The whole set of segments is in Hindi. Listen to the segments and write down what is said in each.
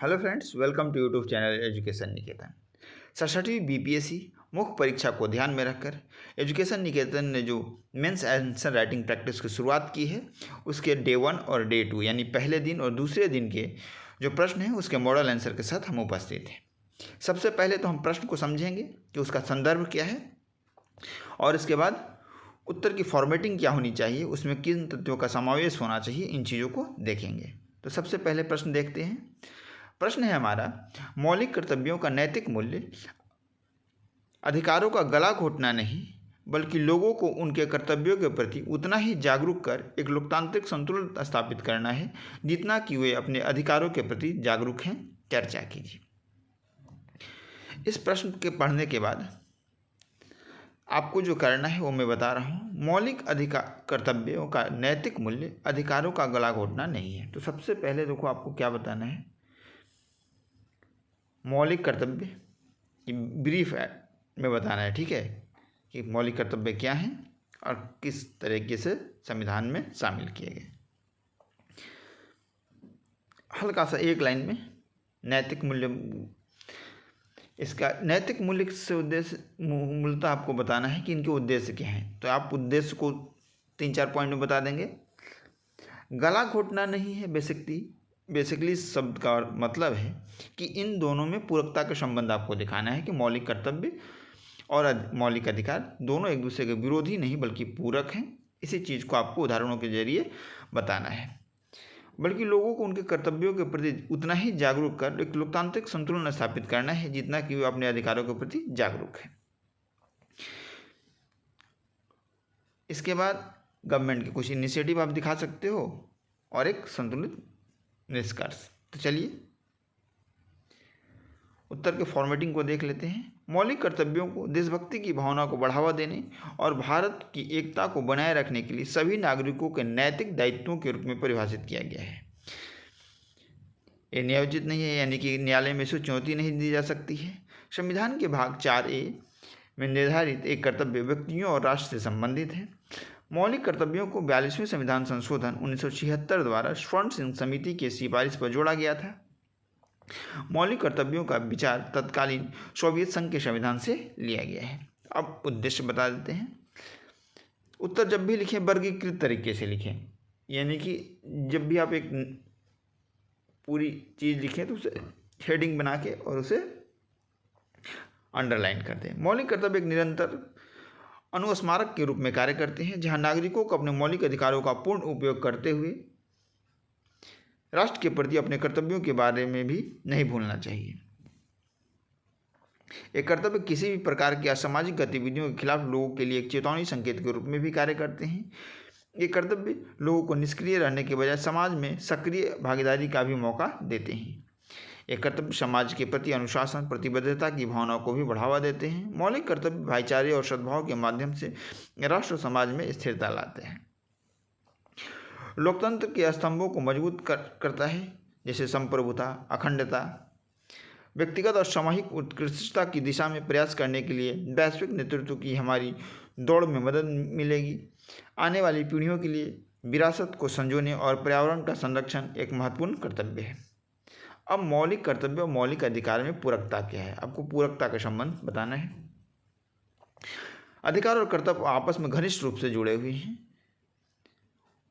Hello friends, welcome to YouTube channel education Niketan. 67वीं बीपीएससी मुख्य परीक्षा को ध्यान में रखकर एजुकेशन निकेतन ने जो मेंस आंसर राइटिंग प्रैक्टिस की शुरुआत की है, उसके डे 1 और डे 2 यानी पहले दिन और दूसरे दिन के जो प्रश्न हैं उसके मॉडल आंसर के साथ हम उपस्थित हैं। सबसे पहले तो हम प्रश्न को समझेंगे कि उसका संदर्भ क्या है, और इसके बाद उत्तर की फॉर्मेटिंग क्या होनी चाहिए, उसमें किन तथ्यों का समावेश होना चाहिए, इन चीज़ों को देखेंगे। तो सबसे पहले प्रश्न देखते हैं। प्रश्न है हमारा, मौलिक कर्तव्यों का नैतिक मूल्य अधिकारों का गला घोटना नहीं बल्कि लोगों को उनके कर्तव्यों के प्रति उतना ही जागरूक कर एक लोकतांत्रिक संतुलन स्थापित करना है जितना कि वे अपने अधिकारों के प्रति जागरूक हैं। चर्चा कीजिए। इस प्रश्न के पढ़ने के बाद आपको जो करना है वो मैं बता रहा हूँ। मौलिक अधिकार कर्तव्यों का नैतिक मूल्य अधिकारों का गला घोटना नहीं है। तो सबसे पहले देखो, आपको क्या बताना है। मौलिक कर्तव्य की ब्रीफ में बताना है, ठीक है, कि मौलिक कर्तव्य क्या हैं और किस तरीके से संविधान में शामिल किए गए। हल्का सा एक लाइन में नैतिक मूल्य, इसका नैतिक मूल्य से उद्देश्य मूलतः आपको बताना है कि इनके उद्देश्य क्या हैं। तो आप उद्देश्य को 3-4 पॉइंट में बता देंगे। गला घोटना नहीं है, बेसिकली शब्द का मतलब है कि इन दोनों में पूरकता का संबंध आपको दिखाना है कि मौलिक कर्तव्य और मौलिक अधिकार दोनों एक दूसरे के विरोधी नहीं बल्कि पूरक हैं। इसी चीज़ को आपको उदाहरणों के जरिए बताना है, बल्कि लोगों को उनके कर्तव्यों के प्रति उतना ही जागरूक कर एक लोकतांत्रिक संतुलन स्थापित करना है जितना कि वे अपने अधिकारों के प्रति जागरूक हैं। इसके बाद गवर्नमेंट के कुछ इनिशिएटिव आप दिखा सकते हो और एक संतुलित निष्कर्ष। तो चलिए उत्तर के फॉर्मेटिंग को देख लेते हैं। मौलिक कर्तव्यों को देशभक्ति की भावना को बढ़ावा देने और भारत की एकता को बनाए रखने के लिए सभी नागरिकों के नैतिक दायित्वों के रूप में परिभाषित किया गया है। ये न्यायोचित नहीं है, यानी कि न्यायालय में इसे चुनौती नहीं दी जा सकती है। संविधान के भाग 4A में निर्धारित एक कर्तव्य व्यक्तियों और राष्ट्र से संबंधित है। मौलिक कर्तव्यों को 42वें संविधान संशोधन 1976 द्वारा स्वर्ण सिंह समिति की सिफारिश पर जोड़ा गया था। मौलिक कर्तव्यों का विचार तत्कालीन सोवियत संघ के संविधान से लिया गया है। अब उद्देश्य बता देते हैं। उत्तर जब भी लिखें वर्गीकृत तरीके से लिखें, यानी कि जब भी आप एक पूरी चीज़ लिखें तो उसे हेडिंग बना के और उसे अंडरलाइन कर दें। मौलिक कर्तव्य एक निरंतर अनुस्मारक के रूप में कार्य करते हैं जहां नागरिकों को अपने मौलिक अधिकारों का पूर्ण उपयोग करते हुए राष्ट्र के प्रति अपने कर्तव्यों के बारे में भी नहीं भूलना चाहिए। एक कर्तव्य किसी भी प्रकार की असामाजिक गतिविधियों के खिलाफ लोगों के लिए एक चेतावनी संकेत के रूप में भी कार्य करते हैं। ये कर्तव्य लोगों को निष्क्रिय रहने के बजाय समाज में सक्रिय भागीदारी का भी मौका देते हैं। ये कर्तव्य समाज के प्रति अनुशासन, प्रतिबद्धता की भावना को भी बढ़ावा देते हैं। मौलिक कर्तव्य भाईचारे और सद्भाव के माध्यम से राष्ट्र और समाज में स्थिरता लाते हैं। लोकतंत्र के स्तंभों को मजबूत करता है, जैसे संप्रभुता, अखंडता। व्यक्तिगत और सामूहिक उत्कृष्टता की दिशा में प्रयास करने के लिए वैश्विक नेतृत्व की हमारी दौड़ में मदद मिलेगी। आने वाली पीढ़ियों के लिए विरासत को संजोने और पर्यावरण का संरक्षण एक महत्वपूर्ण कर्तव्य है। अब मौलिक कर्तव्य और मौलिक अधिकार में पूरकता क्या है, आपको पूरकता का संबंध बताना है। अधिकार और कर्तव्य आपस में घनिष्ठ रूप से जुड़े हुए हैं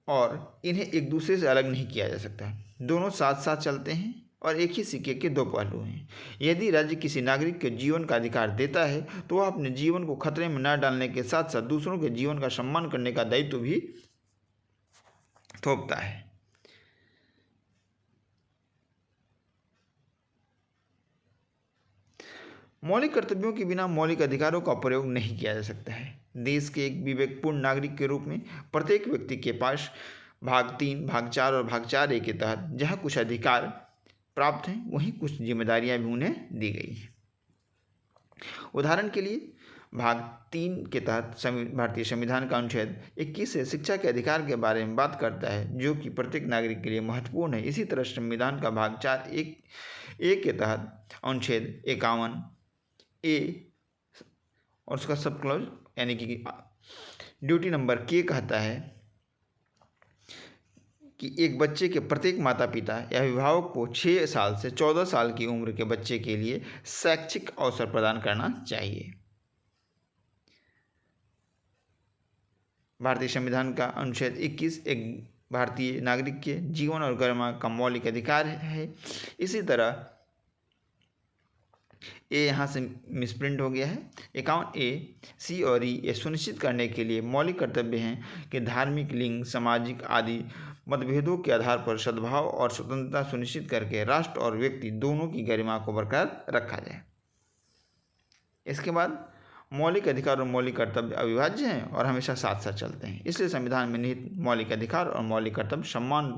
और इन्हें एक दूसरे से अलग नहीं किया जा सकता। दोनों साथ साथ चलते हैं और एक ही सिक्के के दो पहलू हैं। यदि राज्य किसी नागरिक के जीवन का अधिकार देता है तो वह अपने जीवन को खतरे में न डालने के साथ साथ दूसरों के जीवन का सम्मान करने का दायित्व भी थोपता है। मौलिक कर्तव्यों के बिना मौलिक अधिकारों का प्रयोग नहीं किया जा सकता है। देश के एक विवेकपूर्ण नागरिक के रूप में प्रत्येक व्यक्ति के पास भाग 3, भाग 4 और भाग 4A के तहत जहाँ कुछ अधिकार प्राप्त हैं वहीं कुछ जिम्मेदारियां भी उन्हें दी गई हैं। उदाहरण के लिए भाग 3 के तहत भारतीय संविधान का अनुच्छेद 21 से शिक्षा के अधिकार के बारे में बात करता है, जो कि प्रत्येक नागरिक के लिए महत्वपूर्ण है। इसी तरह संविधान का भाग 4(1)(a) के तहत अनुच्छेद 51(a) और उसका सब क्लॉज यानी कि ड्यूटी नंबर K कहता है कि एक बच्चे के प्रत्येक माता पिता या अभिभावक को 6 साल से 14 साल की उम्र के बच्चे के लिए शैक्षिक अवसर प्रदान करना चाहिए। भारतीय संविधान का अनुच्छेद 21 एक भारतीय नागरिक के जीवन और गरिमा का मौलिक अधिकार है। इसी तरह ए यहाँ से मिसप्रिंट हो गया है। 51A, C और E ये सुनिश्चित करने के लिए मौलिक कर्तव्य हैं कि धार्मिक, लिंग, सामाजिक आदि मतभेदों के आधार पर सद्भाव और स्वतंत्रता सुनिश्चित करके राष्ट्र और व्यक्ति दोनों की गरिमा को बरकरार रखा जाए। इसके बाद मौलिक अधिकार और मौलिक कर्तव्य अविभाज्य हैं और हमेशा साथ साथ चलते हैं। इसलिए संविधान में निहित मौलिक अधिकार और मौलिक कर्तव्य समान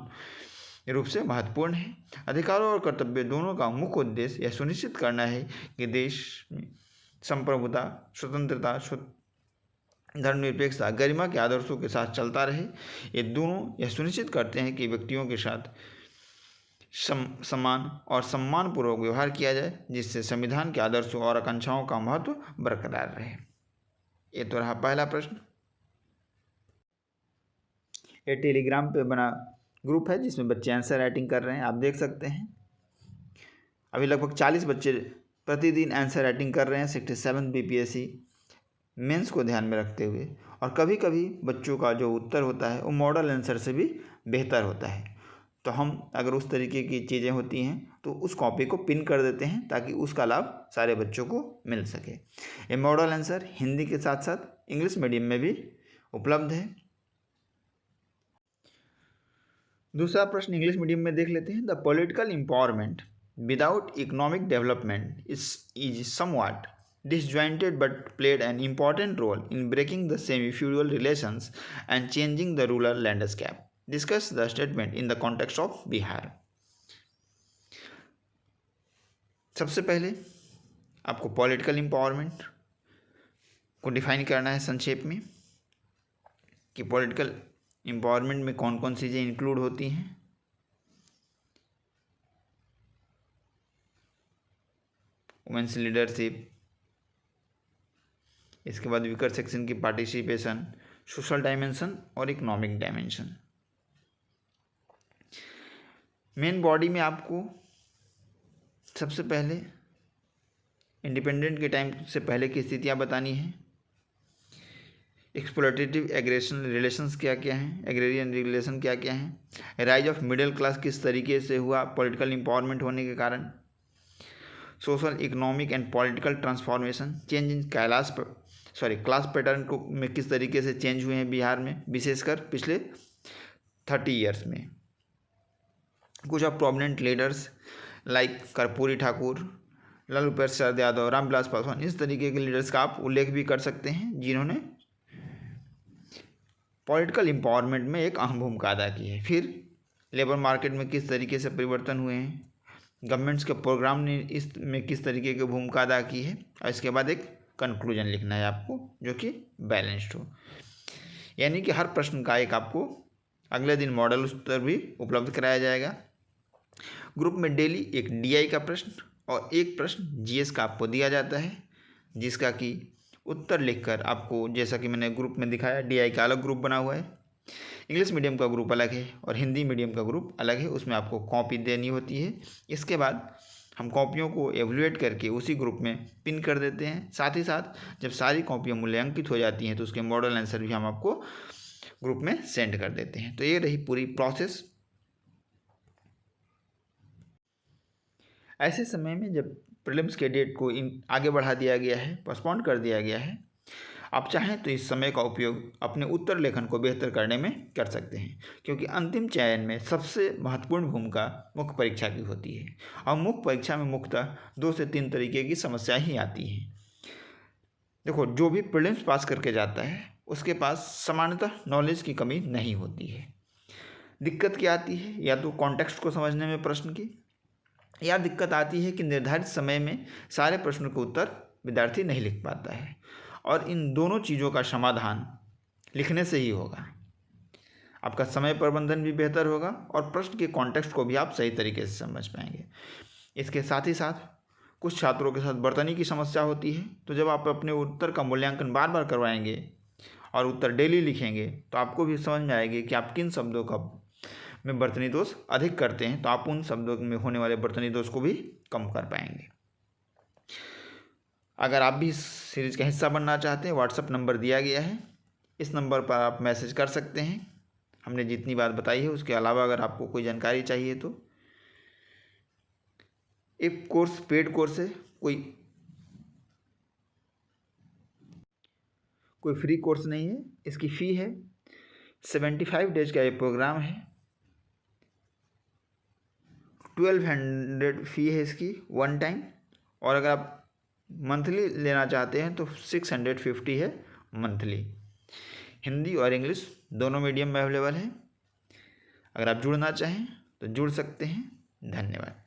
रूप से महत्वपूर्ण है। अधिकारों और कर्तव्य दोनों का मुख्य उद्देश्य यह सुनिश्चित करना है कि देश में संप्रभुता, स्वतंत्रता, धर्मनिरपेक्षता, गरिमा के आदर्शों के साथ चलता रहे। ये दोनों यह सुनिश्चित करते हैं कि व्यक्तियों के साथ समान और सम्मानपूर्वक व्यवहार किया जाए, जिससे संविधान के आदर्शों और आकांक्षाओं का महत्व बरकरार रहे। ये तो रहा पहला प्रश्न। ये टेलीग्राम पे बना ग्रुप है जिसमें बच्चे आंसर राइटिंग कर रहे हैं, आप देख सकते हैं। अभी लगभग 40 बच्चे प्रतिदिन आंसर राइटिंग कर रहे हैं 67 BPSC मेंस को ध्यान में रखते हुए। और कभी कभी बच्चों का जो उत्तर होता है वो मॉडल आंसर से भी बेहतर होता है। तो हम अगर उस तरीके की चीज़ें होती हैं तो उस कॉपी को पिन कर देते हैं ताकि उसका लाभ सारे बच्चों को मिल सके। ये मॉडल आंसर हिंदी के साथ साथ इंग्लिश मीडियम में भी उपलब्ध है। दूसरा प्रश्न इंग्लिश मीडियम में देख लेते हैं। The political empowerment without economic development is somewhat disjointed but played an important role in breaking the semi-feudal relations and changing the rural landscape. Discuss the statement in the context of Bihar. सबसे पहले आपको पॉलिटिकल एम्पावरमेंट को डिफाइन करना है संक्षेप में कि पॉलिटिकल एम्पावरमेंट में कौन कौन सी चीज़ें इंक्लूड होती हैं। वुमेन्स लीडरशिप, इसके बाद वीकर सेक्शन की पार्टिसिपेशन, सोशल डायमेंशन और इकोनॉमिक डायमेंशन। मेन बॉडी में आपको सबसे पहले इंडिपेंडेंट के टाइम से पहले की स्थितियाँ बतानी है। एक्सप्लोटेटिव एग्रेशन रिलेशंस क्या क्या हैं, एग्रेरियन रिलेशन क्या क्या हैं, राइज ऑफ मिडिल क्लास किस तरीके से हुआ पॉलिटिकल एम्पावरमेंट होने के कारण, social, economic and political transformation, change in class pattern को में किस तरीके से चेंज हुए हैं बिहार में, विशेषकर पिछले 30 ईयर्स में। कुछ of prominent leaders like Karpoori Thakur, Lalu Prasad Yadav, Ramvilas Paswan, इस तरीके के लीडर्स का आप उल्लेख भी कर सकते हैं जिन्होंने पॉलिटिकल एम्पावरमेंट में एक अहम भूमिका अदा की है। फिर लेबर मार्केट में किस तरीके से परिवर्तन हुए हैं, गवर्नमेंट्स के प्रोग्राम ने इसमें किस तरीके की भूमिका अदा की है, और इसके बाद एक कंक्लूजन लिखना है आपको जो कि बैलेंस्ड हो। यानी कि हर प्रश्न का एक आपको अगले दिन मॉडल उत्तर भी उपलब्ध कराया जाएगा। ग्रुप में डेली एक DI का प्रश्न और एक प्रश्न GS का आपको दिया जाता है, जिसका कि उत्तर लिखकर आपको, जैसा कि मैंने ग्रुप में दिखाया, DI का अलग ग्रुप बना हुआ है, इंग्लिश मीडियम का ग्रुप अलग है और हिंदी मीडियम का ग्रुप अलग है, उसमें आपको कॉपी देनी होती है। इसके बाद हम कॉपियों को एवल्यूएट करके उसी ग्रुप में पिन कर देते हैं। साथ ही साथ जब सारी कॉपियाँ मूल्यांकित हो जाती हैं तो उसके मॉडल आंसर भी हम आपको ग्रुप में सेंड कर देते हैं। तो ये रही पूरी प्रोसेस। ऐसे समय में जब प्रीलिम्स के डेट को आगे बढ़ा दिया गया है, पोस्टपोन कर दिया गया है, आप चाहें तो इस समय का उपयोग अपने उत्तर लेखन को बेहतर करने में कर सकते हैं, क्योंकि अंतिम चयन में सबसे महत्वपूर्ण भूमिका मुख्य परीक्षा की होती है। और मुख्य परीक्षा में मुख्यतः 2 से 3 तरीके की समस्याएं ही आती हैं। देखो, जो भी प्रीलिम्स पास करके जाता है उसके पास सामान्यतः नॉलेज की कमी नहीं होती है। दिक्कत क्या आती है, या तो कॉन्टेक्स्ट को समझने में प्रश्न की, या दिक्कत आती है कि निर्धारित समय में सारे प्रश्नों के उत्तर विद्यार्थी नहीं लिख पाता है। और इन दोनों चीज़ों का समाधान लिखने से ही होगा। आपका समय प्रबंधन भी बेहतर होगा और प्रश्न के कॉन्टेक्स्ट को भी आप सही तरीके से समझ पाएंगे। इसके साथ ही साथ कुछ छात्रों के साथ बर्तनी की समस्या होती है, तो जब आप अपने उत्तर का मूल्यांकन बार बार करवाएंगे और उत्तर डेली लिखेंगे तो आपको भी समझ में आएगी कि आप किन शब्दों का में वर्तनी दोष अधिक करते हैं, तो आप उन शब्दों में होने वाले वर्तनी दोष को भी कम कर पाएंगे। अगर आप भी इस सीरीज का हिस्सा बनना चाहते हैं, व्हाट्सएप नंबर दिया गया है, इस नंबर पर आप मैसेज कर सकते हैं। हमने जितनी बात बताई है उसके अलावा अगर आपको कोई जानकारी चाहिए तो एक कोर्स पेड कोर्स है, कोई फ्री कोर्स नहीं है। इसकी फ़ी है 75 डेज का ये प्रोग्राम है। 1200 फ़ी है इसकी वन टाइम, और अगर आप मंथली लेना चाहते हैं तो 650 है मंथली। हिंदी और इंग्लिश दोनों मीडियम में अवेलेबल है। अगर आप जुड़ना चाहें तो जुड़ सकते हैं। धन्यवाद।